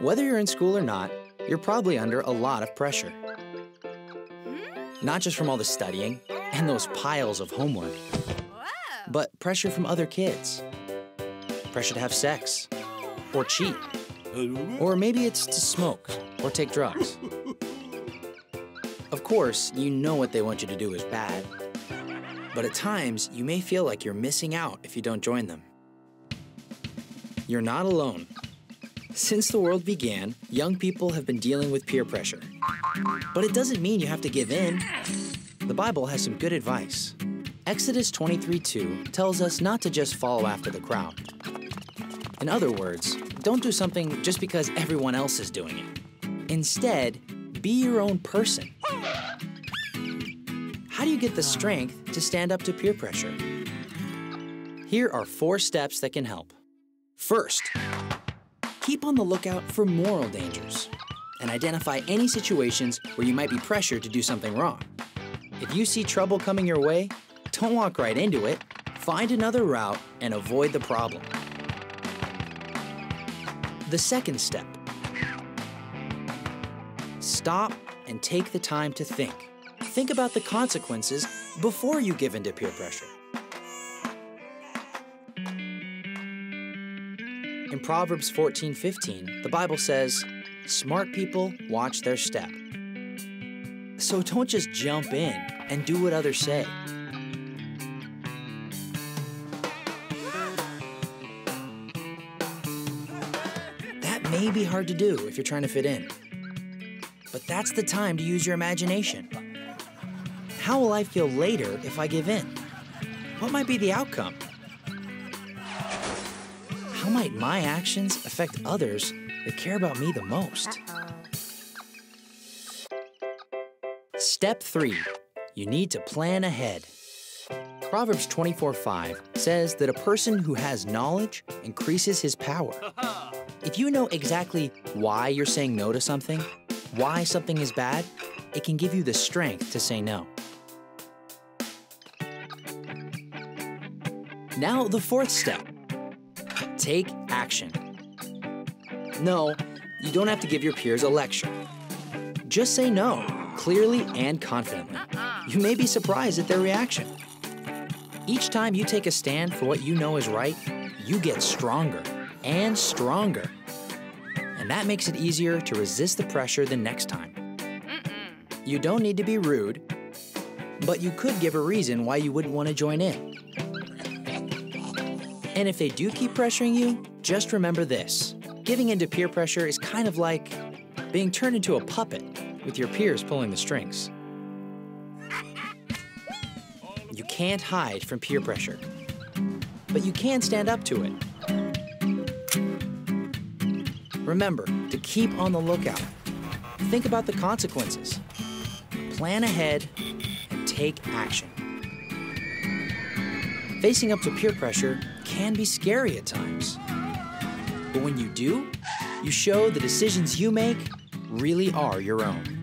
Whether you're in school or not, you're probably under a lot of pressure. Not just from all the studying and those piles of homework, but pressure from other kids. Pressure to have sex, or cheat, or maybe it's to smoke or take drugs. Of course, you know what they want you to do is bad, but at times you may feel like you're missing out if you don't join them. You're not alone. Since the world began, young people have been dealing with peer pressure. But it doesn't mean you have to give in. The Bible has some good advice. Exodus 23:2 tells us not to just follow after the crowd. In other words, don't do something just because everyone else is doing it. Instead, be your own person. How do you get the strength to stand up to peer pressure? Here are 4 steps that can help. First, keep on the lookout for moral dangers and identify any situations where you might be pressured to do something wrong. If you see trouble coming your way, don't walk right into it. Find another route and avoid the problem. The second step, stop and take the time to think. Think about the consequences before you give in to peer pressure. In Proverbs 14:15, the Bible says, "Smart people watch their step." So don't just jump in and do what others say. That may be hard to do if you're trying to fit in. But that's the time to use your imagination. How will I feel later if I give in? What might be the outcome? How might my actions affect others that care about me the most? Step 3, you need to plan ahead. Proverbs 24:5 says that a person who has knowledge increases his power. If you know exactly why you're saying no to something, why something is bad, it can give you the strength to say no. Now, the 4th step. Take action. No, you don't have to give your peers a lecture. Just say no, clearly and confidently. You may be surprised at their reaction. Each time you take a stand for what you know is right, you get stronger and stronger. And that makes it easier to resist the pressure the next time. You don't need to be rude, but you could give a reason why you wouldn't want to join in. And if they do keep pressuring you, just remember this. Giving in to peer pressure is kind of like being turned into a puppet with your peers pulling the strings. You can't hide from peer pressure, but you can stand up to it. Remember to keep on the lookout. Think about the consequences. Plan ahead and take action. Facing up to peer pressure can be scary at times. But when you do, you show the decisions you make really are your own.